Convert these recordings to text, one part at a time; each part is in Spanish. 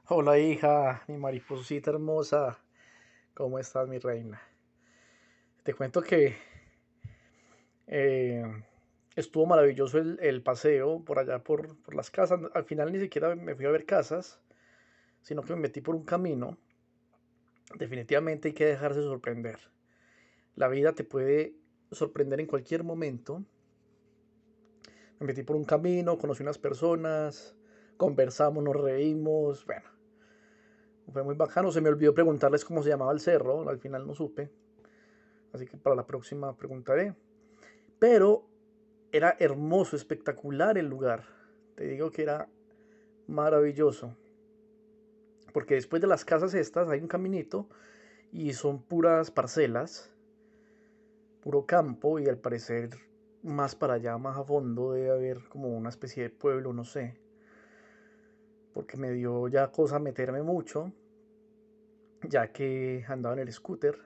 Hola hija, mi mariposita hermosa, ¿cómo estás mi reina? Te cuento que eh, estuvo maravilloso el paseo por allá por las casas. Al final ni siquiera me fui a ver casas, sino que me metí por un camino. Definitivamente hay que dejarse sorprender. La vida te puede sorprender en cualquier momento. Me metí por un camino, conocí unas personas, conversamos, nos reímos. Bueno, fue muy bacano. Se me olvidó preguntarles cómo se llamaba el cerro, al final no supe. Así que para la próxima preguntaré. Pero era hermoso, espectacular el lugar. Te digo que era maravilloso. Porque después de las casas estas hay un caminito y son puras parcelas, puro campo y al parecer más para allá, más a fondo debe haber como una especie de pueblo, no sé. Porque me dio ya cosa meterme mucho, ya que andaba en el scooter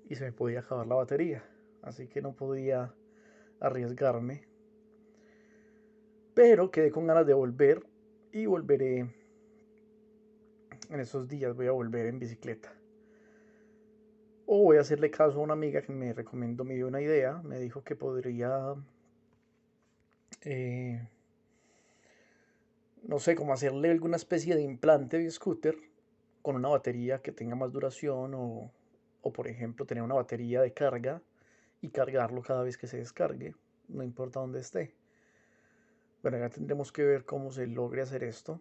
y se me podía acabar la batería. Así que no podía arriesgarme. Pero quedé con ganas de volver y volveré en esos días. Voy a volver en bicicleta. O voy a hacerle caso a una amiga que me recomendó, me dio una idea. Me dijo que podría, eh, no sé, como hacerle alguna especie de implante de scooter con una batería que tenga más duración o por ejemplo, tener una batería de carga y cargarlo cada vez que se descargue, no importa dónde esté. Bueno, ya tendremos que ver cómo se logre hacer esto.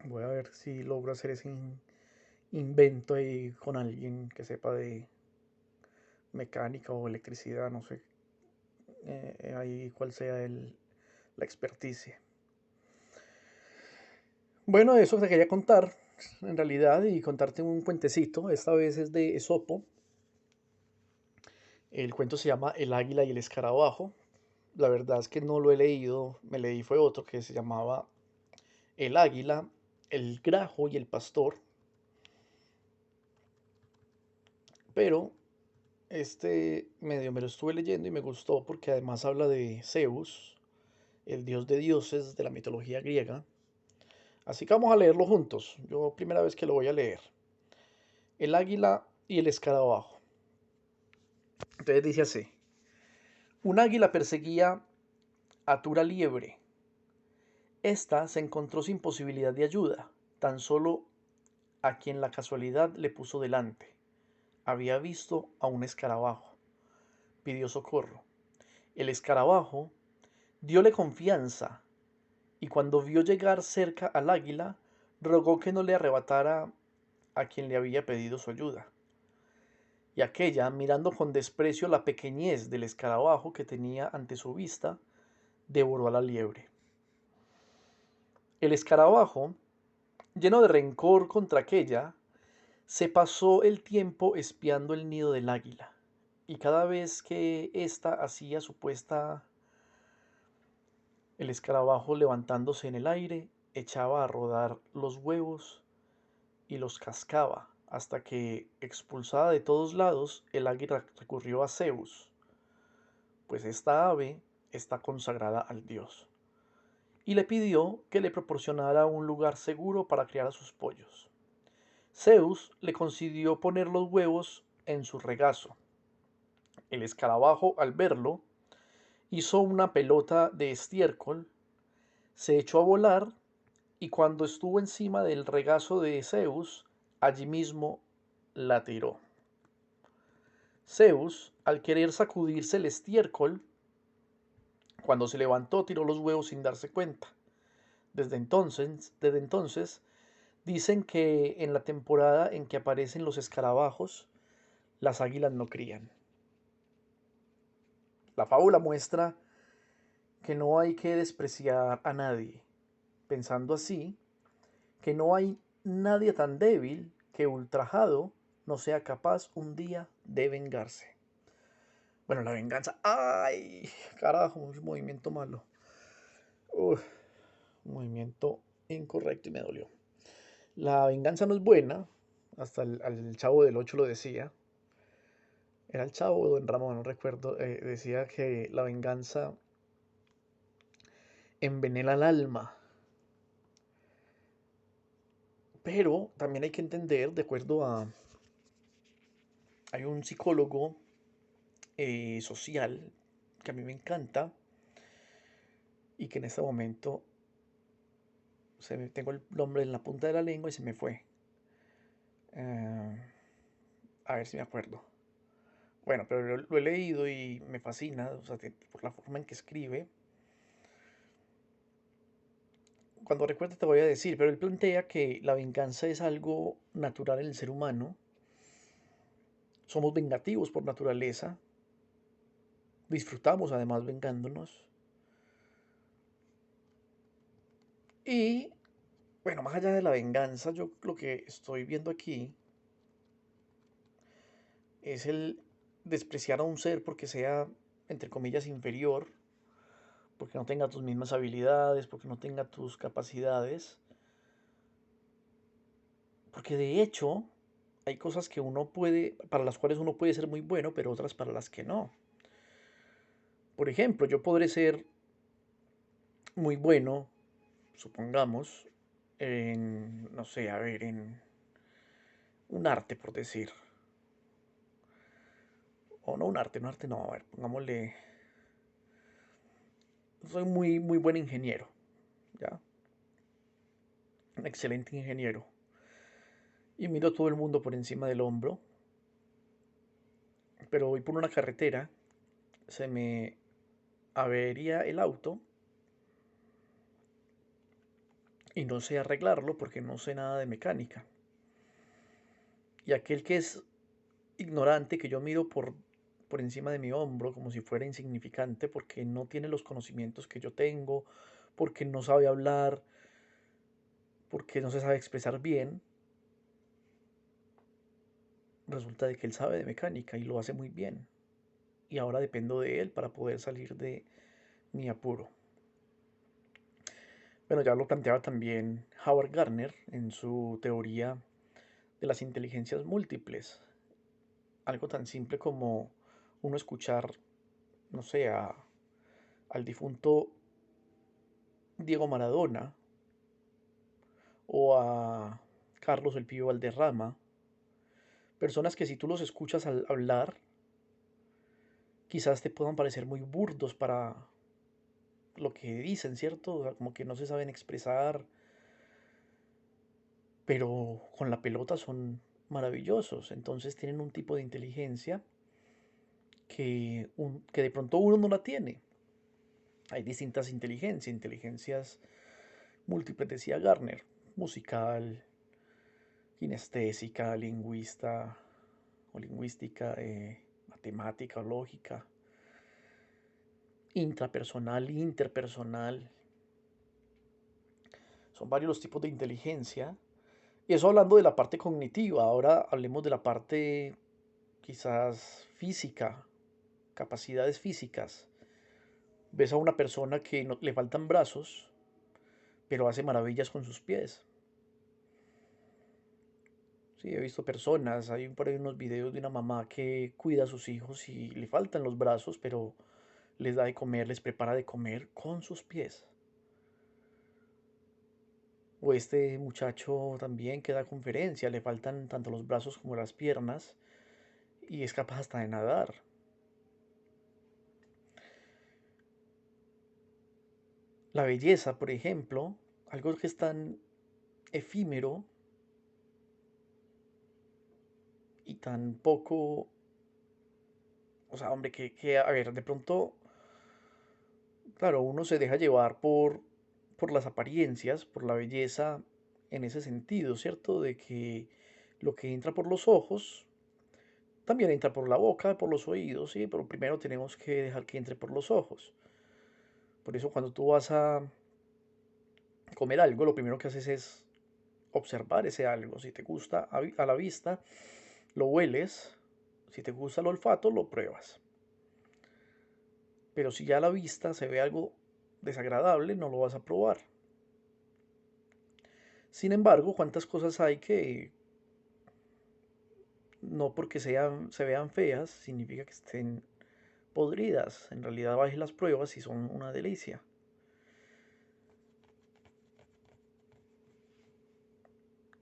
Voy a ver si logro hacer ese invento ahí con alguien que sepa de mecánica o electricidad, no sé ahí cuál sea la experticia. Bueno, eso te quería contar en realidad y contarte un cuentecito. Esta vez es de Esopo. El cuento se llama El águila y el escarabajo. La verdad es que no lo he leído, me leí fue otro que se llamaba El águila, el grajo y el pastor. Pero este medio me lo estuve leyendo y me gustó porque además habla de Zeus, el dios de dioses de la mitología griega. Así que vamos a leerlo juntos. Yo primera vez que lo voy a leer. El águila y el escarabajo. Entonces dice así. Un águila perseguía a Tura Liebre. Esta se encontró sin posibilidad de ayuda, tan solo a quien la casualidad le puso delante. Había visto a un escarabajo. Pidió socorro. El escarabajo diole confianza y cuando vio llegar cerca al águila, rogó que no le arrebatara a quien le había pedido su ayuda. Y aquella, mirando con desprecio la pequeñez del escarabajo que tenía ante su vista, devoró a la liebre. El escarabajo, lleno de rencor contra aquella, se pasó el tiempo espiando el nido del águila, y cada vez que ésta hacía su puesta, el escarabajo levantándose en el aire, echaba a rodar los huevos y los cascaba, hasta que, expulsada de todos lados, el águila recurrió a Zeus, pues esta ave está consagrada al dios, y le pidió que le proporcionara un lugar seguro para criar a sus pollos. Zeus le concedió poner los huevos en su regazo. El escarabajo, al verlo, hizo una pelota de estiércol, se echó a volar y cuando estuvo encima del regazo de Zeus, allí mismo la tiró. Zeus, al querer sacudirse el estiércol, cuando se levantó tiró los huevos sin darse cuenta. Desde entonces, dicen que en la temporada en que aparecen los escarabajos, las águilas no crían. La fábula muestra que no hay que despreciar a nadie, pensando así que no hay nadie tan débil que ultrajado no sea capaz un día de vengarse. Bueno, la venganza. ¡Ay! Carajo, un movimiento malo. Uf, un movimiento incorrecto y me dolió. La venganza no es buena. Hasta el chavo del 8 lo decía. Era el chavo o Don Ramón, no recuerdo. Decía que la venganza envenena el alma. Pero también hay que entender, de acuerdo a, hay un psicólogo social que a mí me encanta y que en este momento tengo el nombre en la punta de la lengua y se me fue. Eh, a ver si me acuerdo. Bueno, pero lo he leído y me fascina, o sea, por la forma en que escribe. Cuando recuerde te voy a decir, pero él plantea que la venganza es algo natural en el ser humano. Somos vengativos por naturaleza, disfrutamos además vengándonos. Y bueno, más allá de la venganza, yo lo que estoy viendo aquí es el despreciar a un ser porque sea, entre comillas, inferior, porque no tenga tus mismas habilidades, porque no tenga tus capacidades. Porque de hecho, hay cosas que uno puede, para las cuales uno puede ser muy bueno, pero otras para las que no. Por ejemplo, yo podré ser muy bueno, supongamos, en, no sé, a ver, en un arte, por decir. O no un arte, un arte no, a ver, pongámosle, soy muy buen ingeniero, ¿ya? Un excelente ingeniero. Y miro a todo el mundo por encima del hombro, pero voy por una carretera, se me avería el auto y no sé arreglarlo porque no sé nada de mecánica. Y aquel que es ignorante, que yo miro por encima de mi hombro como si fuera insignificante porque no tiene los conocimientos que yo tengo, porque no sabe hablar, porque no se sabe expresar bien, resulta de que él sabe de mecánica y lo hace muy bien. Y ahora dependo de él para poder salir de mi apuro. Bueno, ya lo planteaba también Howard Gardner en su teoría de las inteligencias múltiples. Algo tan simple como uno escuchar, no sé, al difunto Diego Maradona o a Carlos el Pío Valderrama, personas que si tú los escuchas al hablar, quizás te puedan parecer muy burdos para lo que dicen, ¿cierto? O sea, como que no se saben expresar, pero con la pelota son maravillosos, entonces tienen un tipo de inteligencia que de pronto uno no la tiene. Hay distintas inteligencias múltiples, decía Garner, musical, kinestésica, lingüística, matemática o lógica, intrapersonal, interpersonal. Son varios los tipos de inteligencia. Y eso hablando de la parte cognitiva. Ahora hablemos de la parte quizás física, capacidades físicas. Ves a una persona que le faltan brazos, pero hace maravillas con sus pies. Sí, he visto personas, hay por ahí unos videos de una mamá que cuida a sus hijos y le faltan los brazos, pero les da de comer, les prepara de comer con sus pies. O este muchacho también que da conferencia, le faltan tanto los brazos como las piernas y es capaz hasta de nadar. La belleza, por ejemplo, algo que es tan efímero y tan poco, o sea, hombre, a ver, de pronto, claro, uno se deja llevar por las apariencias, por la belleza en ese sentido, ¿cierto? De que lo que entra por los ojos también entra por la boca, por los oídos, sí, pero primero tenemos que dejar que entre por los ojos. Por eso cuando tú vas a comer algo, lo primero que haces es observar ese algo. Si te gusta a la vista, lo hueles. Si te gusta el olfato, lo pruebas. Pero si ya a la vista se ve algo desagradable, no lo vas a probar. Sin embargo, ¿cuántas cosas hay que no porque se vean feas, significa que estén podridas? En realidad, bajes las pruebas y son una delicia.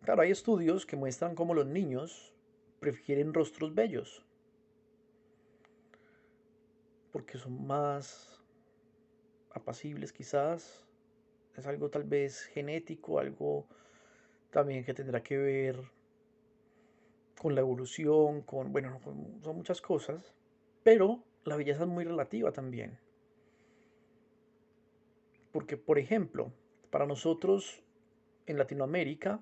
Claro, hay estudios que muestran cómo los niños prefieren rostros bellos, porque son más apacibles quizás. Es algo tal vez genético, algo también que tendrá que ver con la evolución, bueno, son muchas cosas, pero la belleza es muy relativa también, porque por ejemplo, para nosotros en Latinoamérica,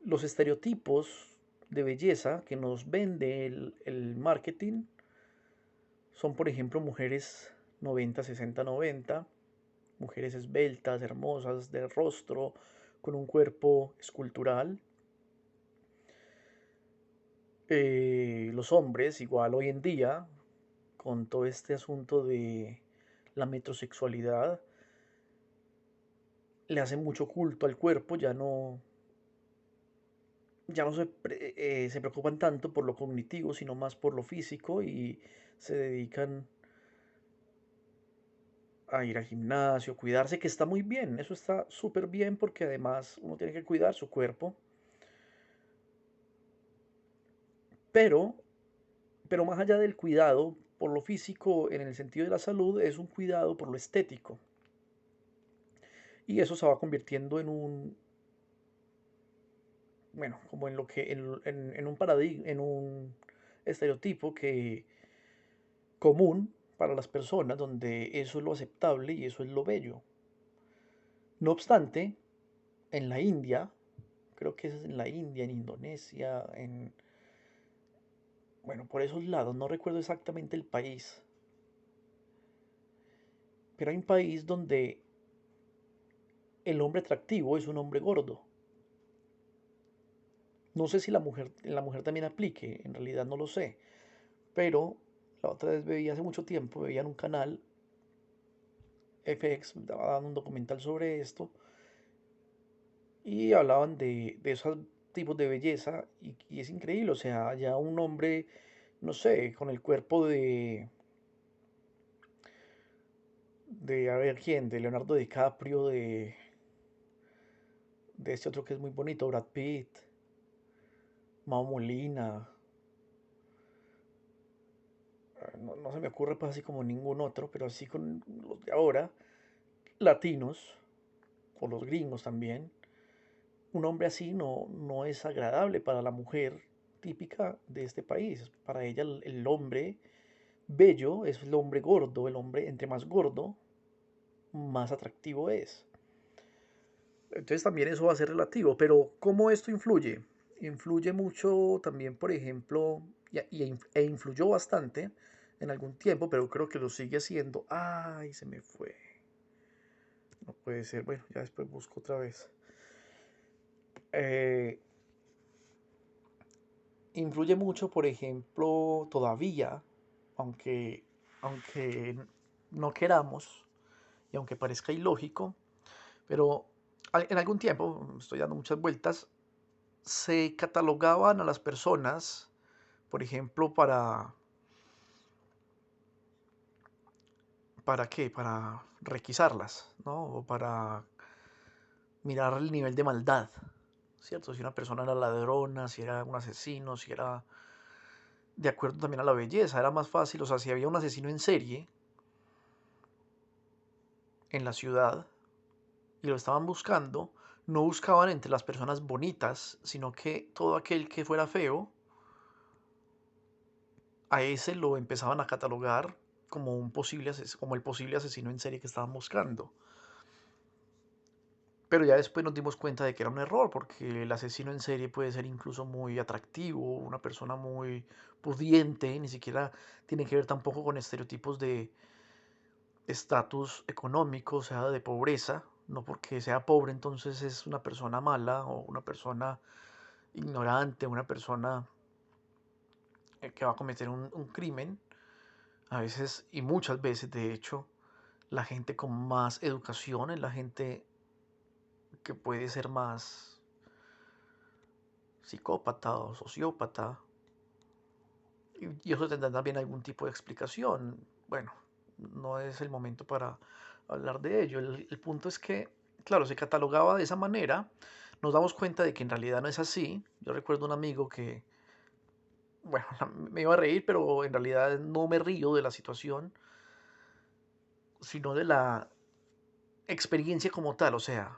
los estereotipos de belleza que nos vende el marketing son, por ejemplo, mujeres 90, 60, 90, mujeres esbeltas, hermosas, de rostro, con un cuerpo escultural. Los hombres, igual hoy en día, con todo este asunto de la metrosexualidad, le hacen mucho culto al cuerpo, ya no se preocupan tanto por lo cognitivo, sino más por lo físico y se dedican a ir al gimnasio, cuidarse, que está muy bien, eso está súper bien porque además uno tiene que cuidar su cuerpo, pero, pero más allá del cuidado por lo físico en el sentido de la salud, es un cuidado por lo estético. Y eso se va convirtiendo en bueno, como en lo que, en un paradigma, en un estereotipo que común para las personas, donde eso es lo aceptable y eso es lo bello. No obstante, en la India, creo que es en la India, en Indonesia, bueno, por esos lados, no recuerdo exactamente el país, pero hay un país donde el hombre atractivo es un hombre gordo. No sé si la mujer también aplique, en realidad no lo sé, pero la otra vez veía hace mucho tiempo, veía en un canal FX, estaba dando un documental sobre esto y hablaban de esos tipos de belleza y es increíble, o sea, ya un hombre, no sé, con el cuerpo de a ver quién, de Leonardo DiCaprio, de este otro que es muy bonito, Brad Pitt, Mao Molina, no se me ocurre pues así como ningún otro, pero así con los de ahora, latinos, o los gringos también, un hombre así no es agradable para la mujer típica de este país. Para ella el hombre bello es el hombre gordo, el hombre entre más gordo, más atractivo es. Entonces también eso va a ser relativo, pero ¿cómo esto influye? Influye mucho también, por ejemplo, e influyó bastante en algún tiempo, pero creo que lo sigue haciendo. Ay, se me fue. No puede ser. Bueno, ya después busco otra vez. Eh, Influye mucho, por ejemplo, todavía, aunque no queramos y aunque parezca ilógico, pero en algún tiempo, estoy dando muchas vueltas, se catalogaban a las personas, por ejemplo, ¿para qué? Para requisarlas, ¿no? O para mirar el nivel de maldad, ¿cierto? Si una persona era ladrona, si era un asesino, si era de acuerdo también a la belleza, era más fácil, o sea, si había un asesino en serie en la ciudad y lo estaban buscando, no buscaban entre las personas bonitas, sino que todo aquel que fuera feo, a ese lo empezaban a catalogar como como el posible asesino en serie que estaban buscando. Pero ya después nos dimos cuenta de que era un error, porque el asesino en serie puede ser incluso muy atractivo, una persona muy pudiente, ni siquiera tiene que ver tampoco con estereotipos de estatus económico, o sea, de pobreza. No porque sea pobre entonces es una persona mala o una persona ignorante, una persona que va a cometer un crimen. A veces, y muchas veces de hecho, la gente con más educación es la gente que puede ser más psicópata o sociópata. Y eso tendrá también algún tipo de explicación. Bueno, no es el momento para hablar de ello. El punto es que, claro, se catalogaba de esa manera, nos damos cuenta de que en realidad no es así. Yo recuerdo un amigo que, bueno, me iba a reír, pero en realidad no me río de la situación, sino de la experiencia como tal, o sea,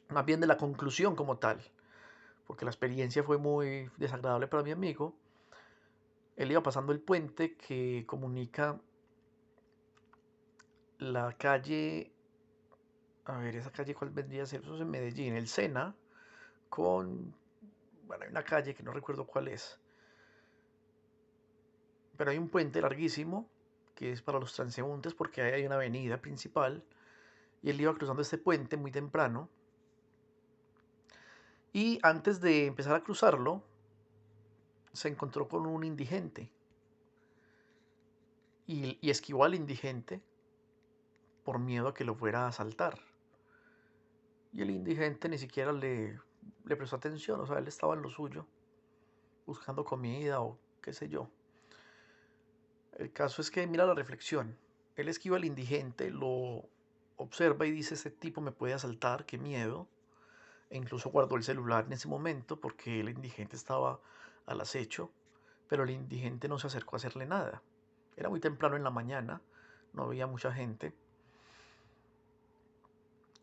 más bien de la conclusión como tal, porque la experiencia fue muy desagradable para mi amigo. Él iba pasando el puente que comunica la calle, a ver, esa calle cuál vendría a ser, eso es en Medellín, el Sena, con, bueno, hay una calle que no recuerdo cuál es, pero hay un puente larguísimo que es para los transeúntes porque ahí hay una avenida principal y él iba cruzando este puente muy temprano y antes de empezar a cruzarlo se encontró con un indigente y esquivó al indigente por miedo a que lo fuera a asaltar. Y el indigente ni siquiera le prestó atención, o sea, él estaba en lo suyo, buscando comida o qué sé yo. El caso es que mira la reflexión. Él esquiva al indigente, lo observa y dice, este tipo me puede asaltar, qué miedo. E incluso guardó el celular en ese momento porque el indigente estaba al acecho, pero el indigente no se acercó a hacerle nada. Era muy temprano en la mañana, no había mucha gente.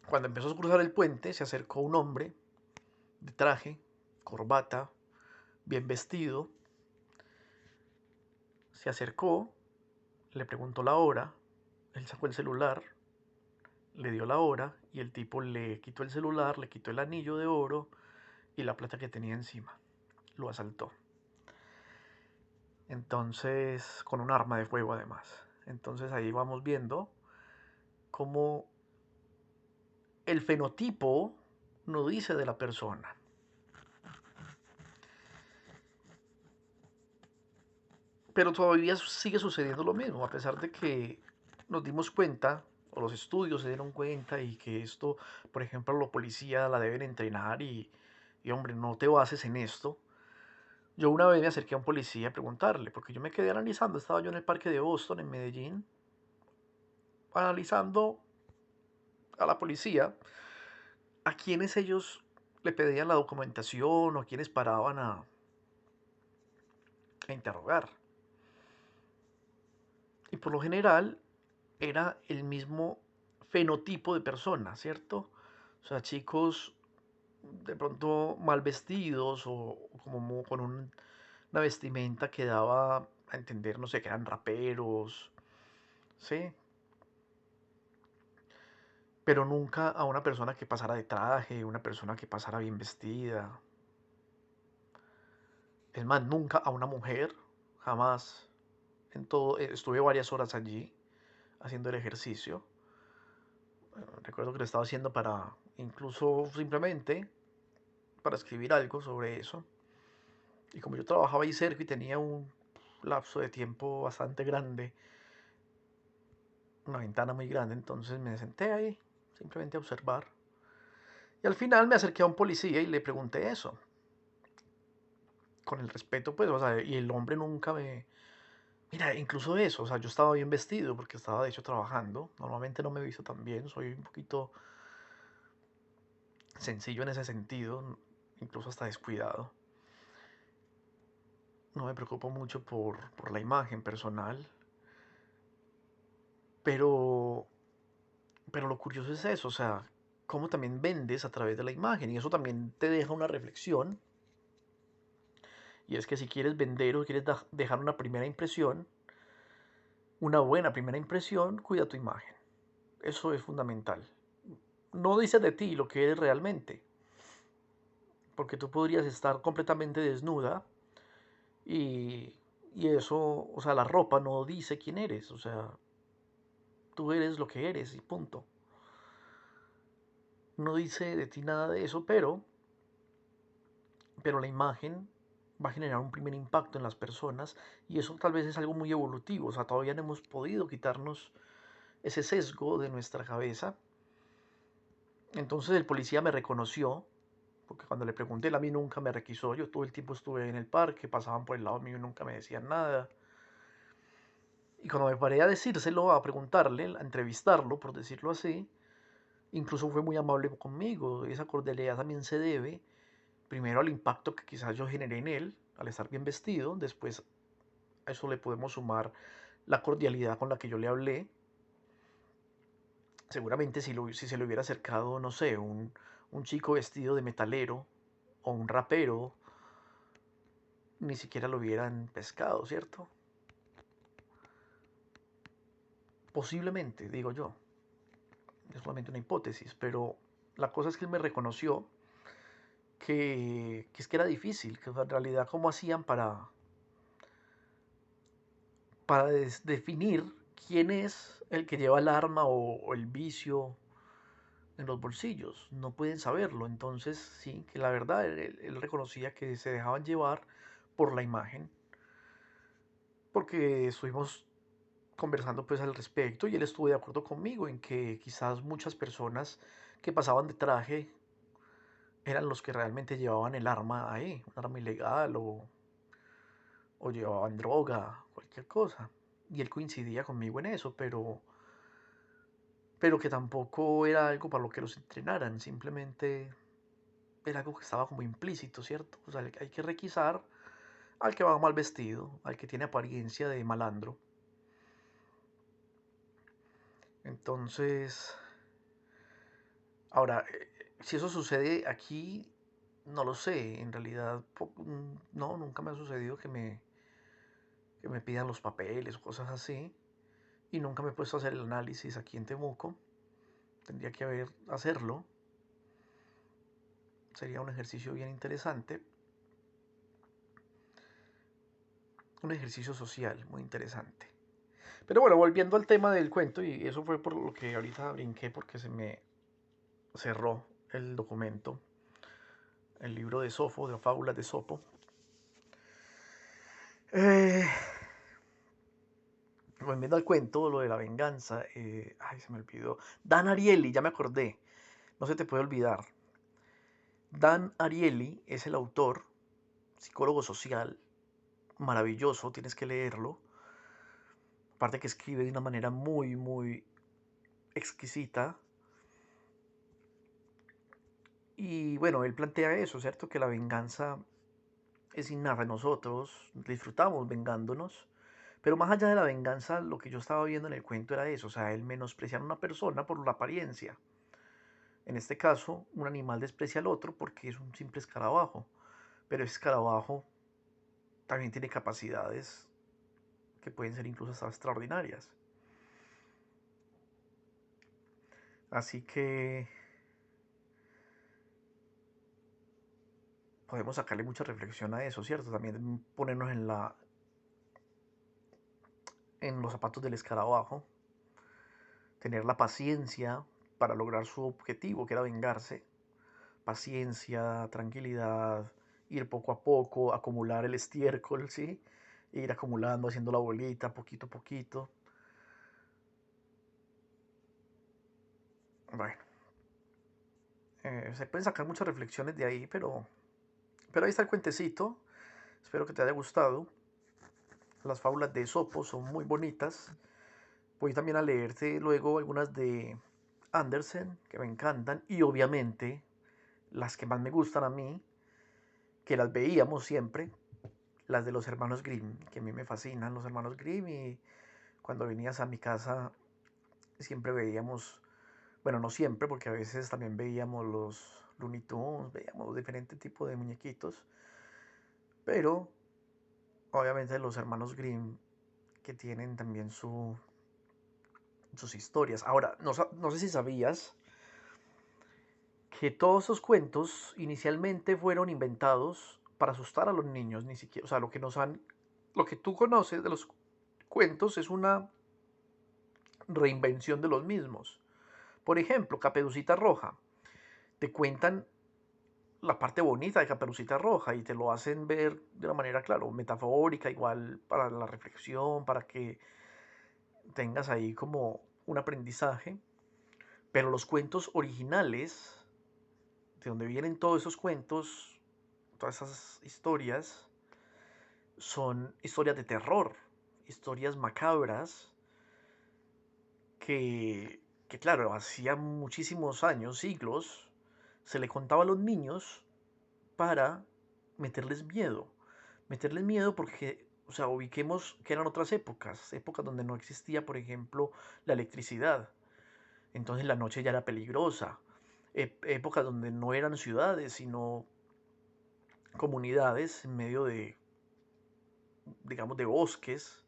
Cuando empezó a cruzar el puente, se acercó un hombre de traje, corbata, bien vestido. Se acercó, le preguntó la hora, él sacó el celular, le dio la hora y el tipo le quitó el celular, le quitó el anillo de oro y la plata que tenía encima. Lo asaltó. Entonces, con un arma de fuego además. Entonces ahí vamos viendo cómo el fenotipo no dice de la persona. Pero todavía sigue sucediendo lo mismo, a pesar de que nos dimos cuenta, o los estudios se dieron cuenta, y que esto, por ejemplo, la policía la deben entrenar y hombre, no te bases en esto. Yo una vez me acerqué a un policía a preguntarle, porque yo me quedé analizando, estaba yo en el parque de Boston, en Medellín, analizando a la policía, a quienes ellos le pedían la documentación o a quienes paraban a interrogar. Y por lo general era el mismo fenotipo de persona, ¿cierto? O sea, chicos de pronto mal vestidos o como con una vestimenta que daba a entender, no sé, que eran raperos, ¿sí? Pero nunca a una persona que pasara de traje, una persona que pasara bien vestida. Es más, nunca a una mujer, jamás. En todo, estuve varias horas allí haciendo el ejercicio. Recuerdo que lo estaba haciendo para, incluso simplemente, para escribir algo sobre eso. Y como yo trabajaba ahí cerca y tenía un lapso de tiempo bastante grande, una ventana muy grande, entonces me senté ahí, simplemente a observar. Y al final me acerqué a un policía y le pregunté eso, con el respeto, pues, o sea, y el hombre nunca me... Mira, incluso eso, o sea, yo estaba bien vestido porque estaba de hecho trabajando. Normalmente no me he visto tan bien, soy un poquito sencillo en ese sentido, incluso hasta descuidado. No me preocupo mucho por la imagen personal, pero, pero lo curioso es eso, o sea, cómo también vendes a través de la imagen y eso también te deja una reflexión y es que si quieres vender o quieres dejar una primera impresión, una buena primera impresión, cuida tu imagen. Eso es fundamental. No dice de ti lo que eres realmente, porque tú podrías estar completamente desnuda y, y eso, o sea, la ropa no dice quién eres, o sea, tú eres lo que eres y punto. No dice de ti nada de eso, pero la imagen va a generar un primer impacto en las personas y eso tal vez es algo muy evolutivo, o sea, todavía no hemos podido quitarnos ese sesgo de nuestra cabeza. Entonces el policía me reconoció, porque cuando le pregunté, él a mí nunca me requisó, yo todo el tiempo estuve en el parque, pasaban por el lado mío y nunca me decían nada. Y cuando me paré a decírselo, a preguntarle, a entrevistarlo, por decirlo así, Incluso fue muy amable conmigo. Esa cordialidad también se debe, primero, al impacto que quizás yo generé en él, al estar bien vestido. Después a eso le podemos sumar la cordialidad con la que yo le hablé. Seguramente si se le hubiera acercado, no sé, un chico vestido de metalero o un rapero, ni siquiera lo hubieran pescado, ¿cierto? Posiblemente, digo yo. Es solamente una hipótesis, pero la cosa es que él me reconoció que es que era difícil, que en realidad cómo hacían para definir quién es el que lleva el arma o el vicio en los bolsillos. No pueden saberlo. Entonces, sí, que la verdad, él reconocía que se dejaban llevar por la imagen, porque estuvimos conversando pues al respecto y él estuvo de acuerdo conmigo en que quizás muchas personas que pasaban de traje eran los que realmente llevaban el arma ahí, un arma ilegal o llevaban droga, cualquier cosa. Y él coincidía conmigo en eso, pero que tampoco era algo para lo que los entrenaran, simplemente era algo que estaba como implícito, ¿cierto? O sea, hay que requisar al que va mal vestido, al que tiene apariencia de malandro. Entonces, ahora, si eso sucede aquí, no lo sé, en realidad, no, nunca me ha sucedido que me pidan los papeles o cosas así, y nunca me he puesto a hacer el análisis aquí en Temuco. Tendría que hacerlo, sería un ejercicio bien interesante, un ejercicio social muy interesante. Pero bueno, volviendo al tema del cuento, y eso fue por lo que ahorita brinqué porque se me cerró el documento, el libro de Sofo, de fábulas de Sopo. Eh, Volviendo al cuento, lo de la venganza, ay, se me olvidó. Dan Ariely, ya me acordé, no se te puede olvidar. Dan Ariely es el autor, psicólogo social, maravilloso, tienes que leerlo. Aparte que escribe de una manera muy, muy exquisita. Y bueno, él plantea eso, ¿cierto? Que la venganza es innata en nosotros, disfrutamos vengándonos. Pero más allá de la venganza, lo que yo estaba viendo en el cuento era eso, o sea, el menospreciar a una persona por la apariencia. En este caso, un animal desprecia al otro porque es un simple escarabajo, pero ese escarabajo también tiene capacidades que pueden ser incluso hasta extraordinarias. Así que podemos sacarle mucha reflexión a eso, ¿cierto? También ponernos en los zapatos del escarabajo, tener la paciencia para lograr su objetivo, que era vengarse. Paciencia, tranquilidad, ir poco a poco, acumular el estiércol, ¿sí? Ir acumulando, haciendo la bolita, poquito a poquito. Bueno, se pueden sacar muchas reflexiones de ahí, pero ahí está el cuentecito. Espero que te haya gustado. Las fábulas de Esopo son muy bonitas. Voy también a leerte luego algunas de Andersen, que me encantan, y obviamente las que más me gustan a mí, que las veíamos siempre, las de los hermanos Grimm, que a mí me fascinan los hermanos Grimm, y cuando venías a mi casa siempre veíamos, bueno, no siempre, porque a veces también veíamos los Looney Tunes, veíamos diferentes tipos de muñequitos, pero obviamente los hermanos Grimm que tienen también sus historias. Ahora, no sé si sabías que todos esos cuentos inicialmente fueron inventados para asustar a los niños, ni siquiera, o sea, lo que tú conoces de los cuentos es una reinvención de los mismos. Por ejemplo, Caperucita Roja. Te cuentan la parte bonita de Caperucita Roja y te lo hacen ver de una manera, claro, metafórica, igual para la reflexión, para que tengas ahí como un aprendizaje. Pero los cuentos originales, de donde vienen todos esos cuentos, todas esas historias, son historias de terror, historias macabras que que claro, hacía muchísimos años, siglos, se le contaba a los niños para meterles miedo. Meterles miedo porque, o sea, ubiquemos que eran otras épocas, épocas donde no existía, por ejemplo, la electricidad. Entonces la noche ya era peligrosa. Épocas donde no eran ciudades, sino comunidades en medio de, digamos, de bosques.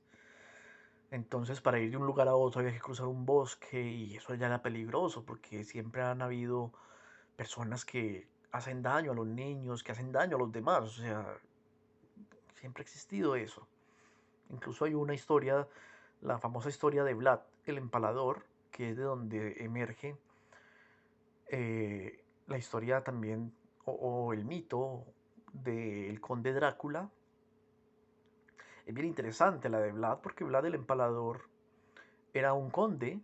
Entonces para ir de un lugar a otro había que cruzar un bosque y eso ya era peligroso porque siempre han habido personas que hacen daño a los niños, que hacen daño a los demás. O sea, siempre ha existido eso. Incluso hay una historia, la famosa historia de Vlad el Empalador, que es de donde emerge la historia también, o el mito del conde Drácula. Es bien interesante la de Vlad, porque Vlad el Empalador era un conde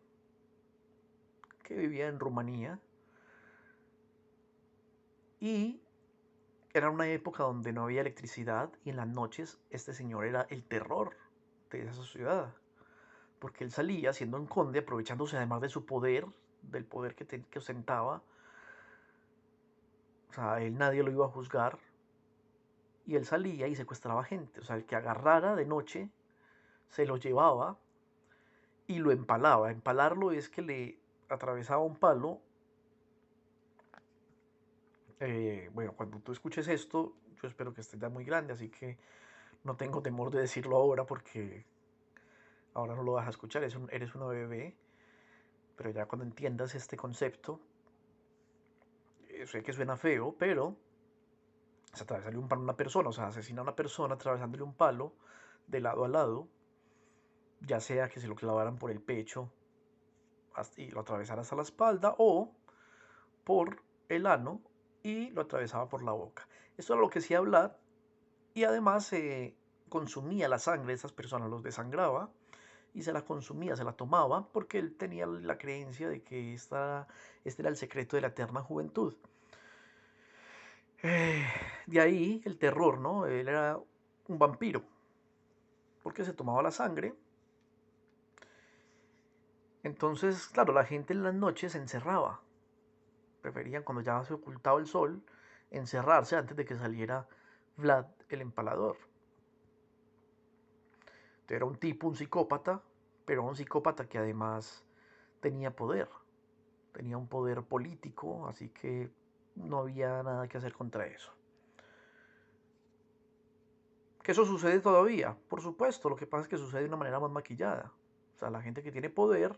que vivía en Rumanía y era una época donde no había electricidad y en las noches este señor era el terror de esa ciudad, porque él salía siendo un conde, aprovechándose además de su poder, del poder que ostentaba. O sea, a él nadie lo iba a juzgar y él salía y secuestraba gente. O sea, el que agarrara de noche se lo llevaba y lo empalaba. Empalarlo es que le atravesaba un palo. Bueno, cuando tú escuches esto, yo espero que estés ya muy grande, así que no tengo temor de decirlo ahora porque ahora no lo vas a escuchar, eres una bebé, pero ya cuando entiendas este concepto, sé que suena feo, pero es atravesarle un palo a una persona, o sea, asesina a una persona atravesándole un palo de lado a lado, ya sea que se lo clavaran por el pecho y lo atravesara hasta la espalda o por el ano y lo atravesaba por la boca. Esto era lo que hacía Vlad y además consumía la sangre de esas personas, los desangraba y se la consumía, se la tomaba porque él tenía la creencia de que este era el secreto de la eterna juventud. Eh, de ahí el terror, ¿no? Él era un vampiro porque se tomaba la sangre. Entonces, claro, la gente en las noches se encerraba. Preferían cuando ya se ocultaba el sol encerrarse antes de que saliera Vlad el Empalador. Era un tipo, un psicópata, pero un psicópata que además tenía poder, tenía un poder político, así que no había nada que hacer contra eso. Que eso sucede todavía, por supuesto, lo que pasa es que sucede de una manera más maquillada. O sea, la gente que tiene poder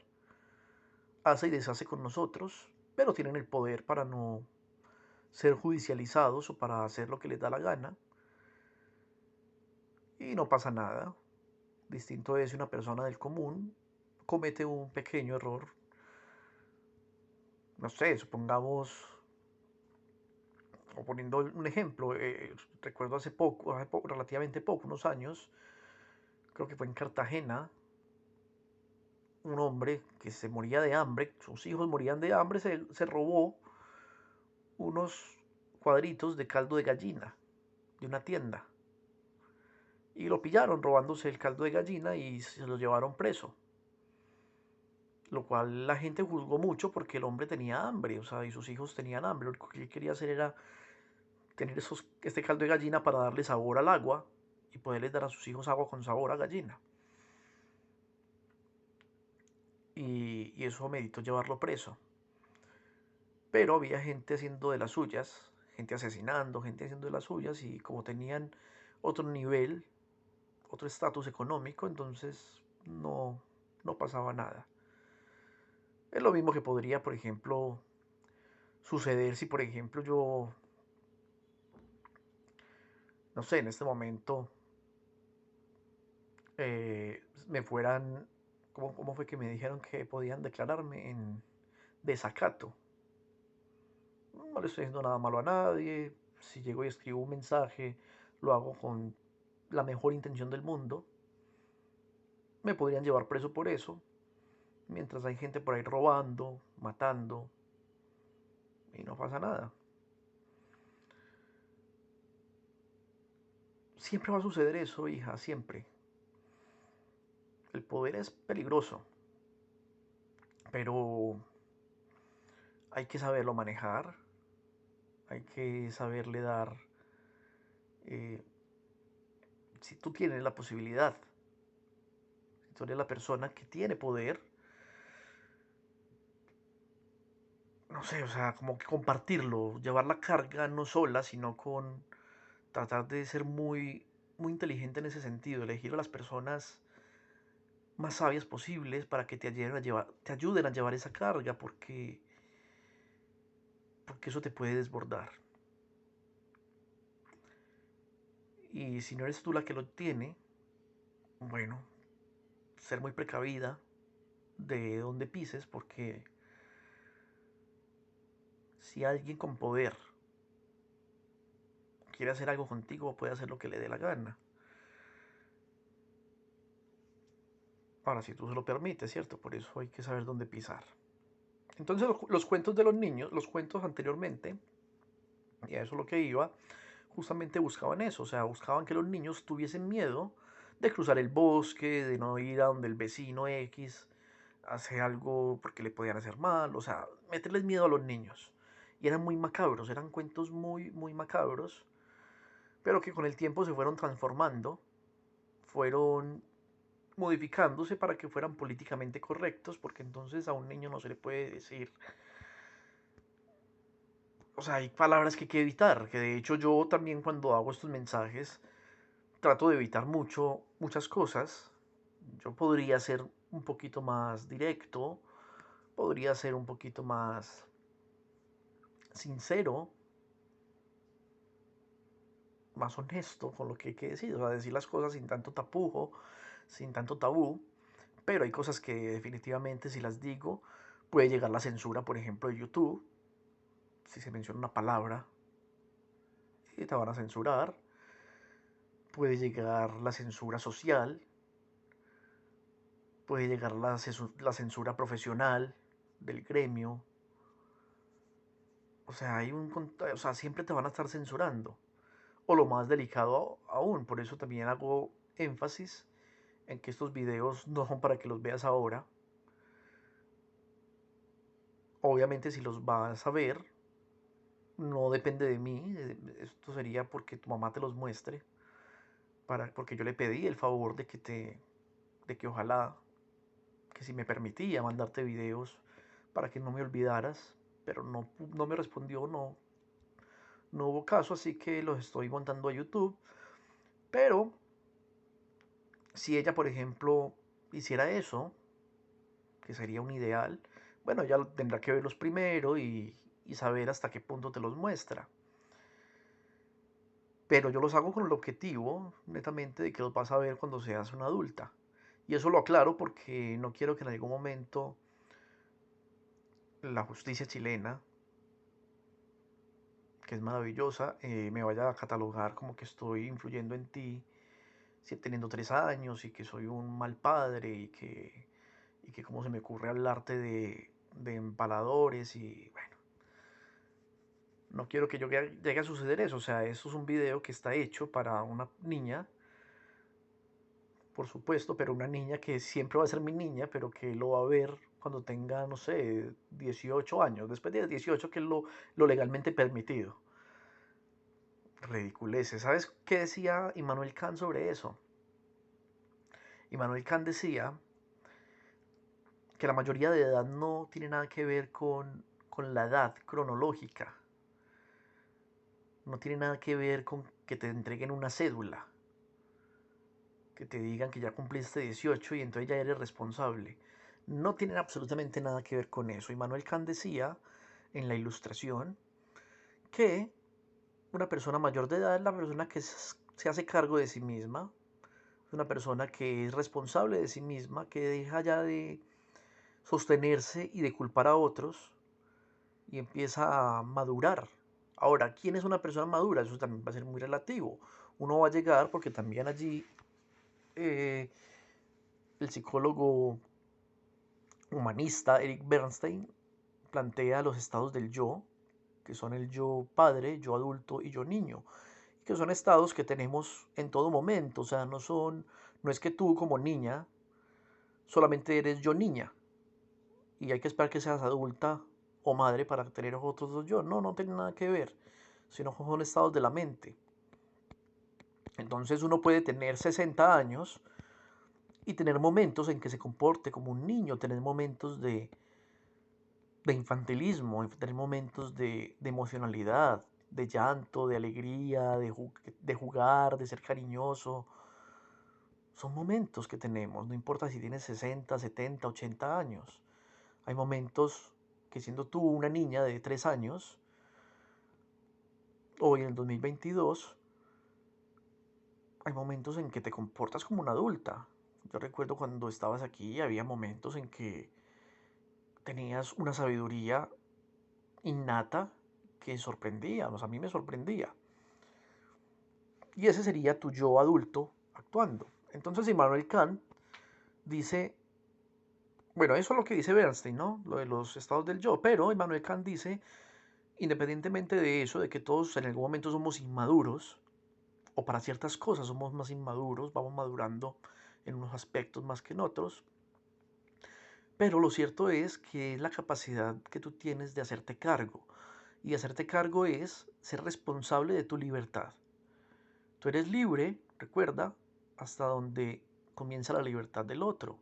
hace y deshace con nosotros, pero tienen el poder para no ser judicializados o para hacer lo que les da la gana y no pasa nada. Distinto es si una persona del común comete un pequeño error. No sé, supongamos, o poniendo un ejemplo, recuerdo relativamente poco, unos años, creo que fue en Cartagena, un hombre que se moría de hambre, sus hijos morían de hambre, se robó unos cuadritos de caldo de gallina de una tienda y lo pillaron robándose el caldo de gallina y se lo llevaron preso. Lo cual la gente juzgó mucho porque el hombre tenía hambre, o sea, y sus hijos tenían hambre. Lo único que él quería hacer era tener este caldo de gallina para darle sabor al agua y poderles dar a sus hijos agua con sabor a gallina. Y eso meditó llevarlo preso. Pero había gente haciendo de las suyas, gente asesinando, gente haciendo de las suyas, y como tenían otro nivel, otro estatus económico, entonces no pasaba nada. Es lo mismo que podría, por ejemplo, suceder si, por ejemplo, yo, no sé, en este momento me fueran, ¿cómo fue que me dijeron que podían declararme en desacato? No le estoy haciendo nada malo a nadie. Si llego y escribo un mensaje, lo hago con la mejor intención del mundo. Me podrían llevar preso por eso, mientras hay gente por ahí robando, matando, y no pasa nada. Siempre va a suceder eso, hija, siempre. El poder es peligroso. pero hay que saberlo manejar, hay que saberle dar, eh, si tú tienes la posibilidad, si tú eres la persona que tiene poder, no sé, o sea, como que compartirlo, llevar la carga no sola, sino con tratar de ser muy inteligente en ese sentido, elegir a las personas más sabias posibles para que te ayuden a llevar esa carga, porque eso te puede desbordar. Y si no eres tú la que lo tiene, bueno, ser muy precavida de dónde pises, porque si alguien con poder quiere hacer algo contigo, puede hacer lo que le dé la gana. Ahora, si tú se lo permites, ¿cierto? Por eso hay que saber dónde pisar. Entonces, los cuentos de los niños, los cuentos anteriormente, y a eso es lo que iba, justamente buscaban eso, o sea, buscaban que los niños tuviesen miedo de cruzar el bosque, de no ir a donde el vecino X hace algo porque le podían hacer mal, o sea, meterles miedo a los niños. Y eran muy macabros, eran cuentos muy macabros, pero que con el tiempo se fueron transformando, fueron modificándose para que fueran políticamente correctos, porque entonces a un niño no se le puede decir, o sea, hay palabras que hay que evitar, que de hecho yo también cuando hago estos mensajes trato de evitar muchas cosas. Yo podría ser un poquito más directo, podría ser un poquito más sincero, más honesto con lo que hay que decir, o sea, decir las cosas sin tanto tapujo, sin tanto tabú, pero hay cosas que definitivamente si las digo puede llegar la censura, por ejemplo, de YouTube, si se menciona una palabra y te van a censurar, puede llegar la censura social, puede llegar la censura profesional del gremio, o sea, o sea, siempre te van a estar censurando. O lo más delicado aún, por eso también hago énfasis en que estos videos no son para que los veas ahora. Obviamente si los vas a ver, no depende de mí, esto sería porque tu mamá te los muestre, porque yo le pedí el favor de que ojalá, que si me permitía mandarte videos para que no me olvidaras, pero no me respondió, no hubo caso, así que los estoy montando a YouTube. Pero si ella, por ejemplo, hiciera eso, que sería un ideal, bueno, ella tendrá que verlos primero y saber hasta qué punto te los muestra. Pero yo los hago con el objetivo, netamente, de que los vas a ver cuando seas una adulta. Y eso lo aclaro porque no quiero que en algún momento la justicia chilena, que es maravillosa, me vaya a catalogar como que estoy influyendo en ti teniendo 3 años y que soy un mal padre y que cómo se me ocurre hablarte de empaladores y bueno, no quiero que llegue a suceder eso, o sea, eso es un video que está hecho para una niña, por supuesto, pero una niña que siempre va a ser mi niña, pero que lo va a ver cuando tenga, no sé, 18 años, después de 18 que es lo legalmente permitido. Ridiculeces. ¿Sabes qué decía Immanuel Kant sobre eso? Immanuel Kant decía que la mayoría de edad no tiene nada que ver con la edad cronológica, no tiene nada que ver con que te entreguen una cédula, que te digan que ya cumpliste 18 y entonces ya eres responsable. No tienen absolutamente nada que ver con eso. Y Manuel Kant decía en la ilustración que una persona mayor de edad es la persona que se hace cargo de sí misma, es una persona que es responsable de sí misma, que deja ya de sostenerse y de culpar a otros y empieza a madurar. Ahora, ¿quién es una persona madura? Eso también va a ser muy relativo. Uno va a llegar porque también allí eh, el psicólogo humanista Eric Bernstein plantea los estados del yo, que son el yo padre, yo adulto y yo niño, que son estados que tenemos en todo momento, o sea, no es que tú como niña solamente eres yo niña, y hay que esperar que seas adulta o madre para tener otros dos yo. No, no tiene nada que ver, sino son estados de la mente. Entonces uno puede tener 60 años y tener momentos en que se comporte como un niño, tener momentos de infantilismo, tener momentos de emocionalidad, de llanto, de alegría, de jugar, de ser cariñoso. Son momentos que tenemos, no importa si tienes 60, 70, 80 años. Hay momentos que siendo tú una niña de 3 años, hoy en el 2022, hay momentos en que te comportas como una adulta. Yo recuerdo cuando estabas aquí, había momentos en que tenías una sabiduría innata que sorprendía, o sea, a mí me sorprendía. Y ese sería tu yo adulto actuando. Entonces Immanuel Kant dice, bueno, eso es lo que dice Bernstein, ¿no? Lo de los estados del yo, pero Immanuel Kant dice, independientemente de eso, de que todos en algún momento somos inmaduros, o para ciertas cosas somos más inmaduros, vamos madurando en unos aspectos más que en otros, pero lo cierto es que es la capacidad que tú tienes de hacerte cargo. Y hacerte cargo es ser responsable de tu libertad. Tú eres libre, recuerda, hasta donde comienza la libertad del otro.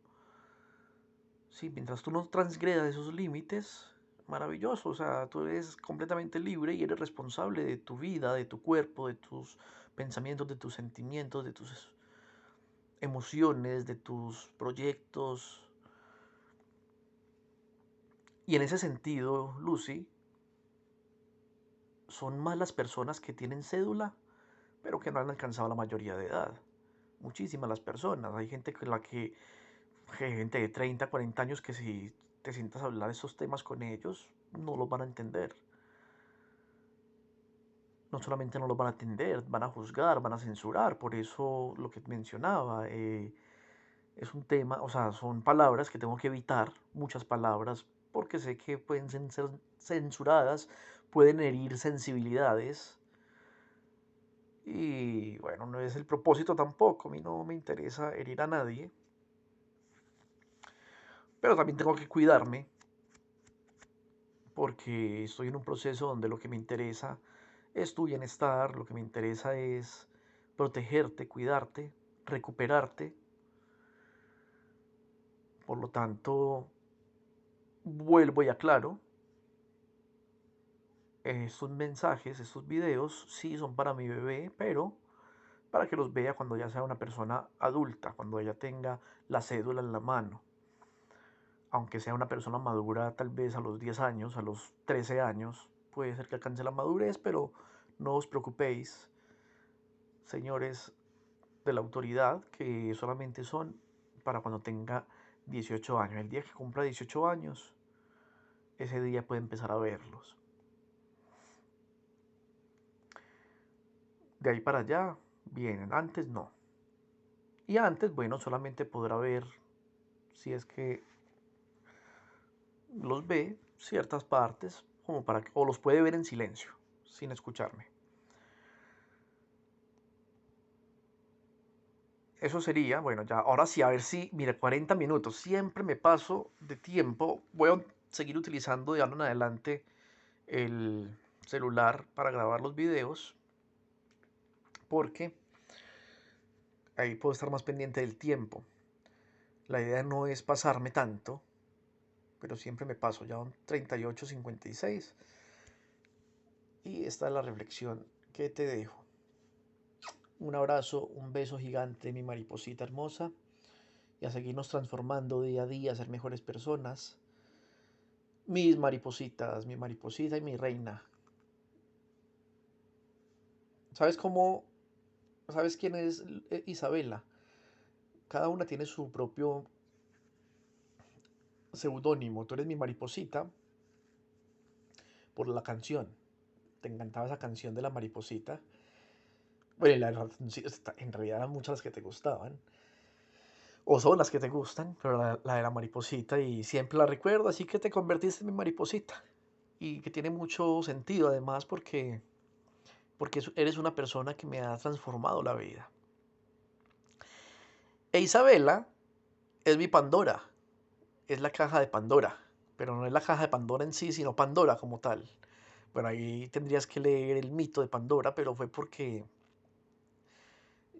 Sí, mientras tú no transgredas esos límites, maravilloso, o sea, tú eres completamente libre y eres responsable de tu vida, de tu cuerpo, de tus pensamientos, de tus sentimientos, de tus emociones, de tus proyectos. Y en ese sentido, Lucy, son más las personas que tienen cédula, pero que no han alcanzado la mayoría de edad. Muchísimas las personas. Hay gente con la gente de 30, 40 años que si te sientas a hablar esos temas con ellos, no los van a entender. No solamente no los van a entender, van a juzgar, van a censurar. Por eso lo que mencionaba, es un tema, o sea, son palabras que tengo que evitar, muchas palabras, porque sé que pueden ser censuradas, pueden herir sensibilidades. Y bueno, no es el propósito tampoco, a mí no me interesa herir a nadie, pero también tengo que cuidarme porque estoy en un proceso donde lo que me interesa es tu bienestar, lo que me interesa es protegerte, cuidarte, recuperarte. Por lo tanto, vuelvo y aclaro, estos mensajes, estos videos, sí son para mi bebé, pero para que los vea cuando ya sea una persona adulta, cuando ella tenga la cédula en la mano. Aunque sea una persona madura tal vez a los 10 años, a los 13 años, puede ser que alcance la madurez, pero no os preocupéis, señores de la autoridad, que solamente son para cuando tenga 18 años. El día que cumpla 18 años, ese día puede empezar a verlos. De ahí para allá, bien, antes no. Y antes, bueno, solamente podrá ver, si es que los ve, ciertas partes, como para que, o los puede ver en silencio, sin escucharme. Eso sería, bueno, ya, ahora sí, a ver si, mira, 40 minutos, siempre me paso de tiempo, voy a seguir utilizando de ahora en adelante el celular para grabar los videos, porque ahí puedo estar más pendiente del tiempo. La idea no es pasarme tanto, pero siempre me paso, ya un 38:56. Y esta es la reflexión que te dejo. Un abrazo, un beso gigante, mi mariposita hermosa, y a seguirnos transformando día a día, a ser mejores personas. Mis maripositas, mi mariposita y mi reina. ¿Sabes cómo? ¿Sabes quién es Isabela? Cada una tiene su propio seudónimo. Tú eres mi mariposita por la canción. Te encantaba esa canción de la mariposita. Bueno, en realidad eran muchas las que te gustaban. O son las que te gustan, pero la de la mariposita y siempre la recuerdo, así que te convertiste en mi mariposita. Y que tiene mucho sentido además porque eres una persona que me ha transformado la vida. E Isabela es mi Pandora, es la caja de Pandora. pero no es la caja de Pandora en sí, sino Pandora como tal. Bueno, ahí tendrías que leer el mito de Pandora, pero fue porque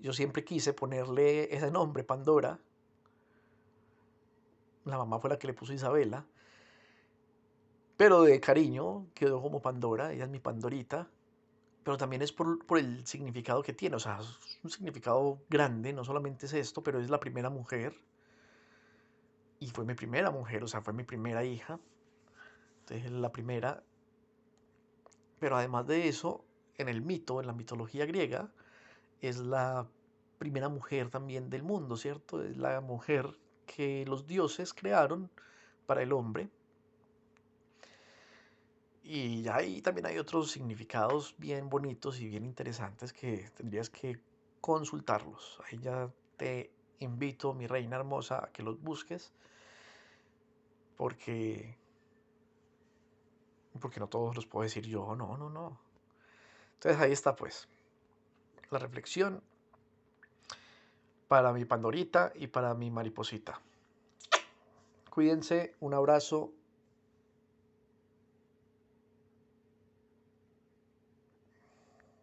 yo siempre quise ponerle ese nombre, Pandora. La mamá fue la que le puso Isabela, pero de cariño quedó como Pandora, ella es mi Pandorita. Pero también es por el significado que tiene, o sea, es un significado grande, no solamente es esto, pero es la primera mujer, y fue mi primera mujer, o sea, fue mi primera hija, entonces es la primera, pero además de eso, en el mito, en la mitología griega, es la primera mujer también del mundo, ¿cierto? Es la mujer que los dioses crearon para el hombre. Y ya ahí también hay otros significados bien bonitos y bien interesantes que tendrías que consultarlos. Ahí ya te invito, mi reina hermosa, a que los busques porque, porque no todos los puedo decir yo, no, no, no. Entonces ahí está pues la reflexión para mi Pandorita y para mi mariposita. Cuídense, un abrazo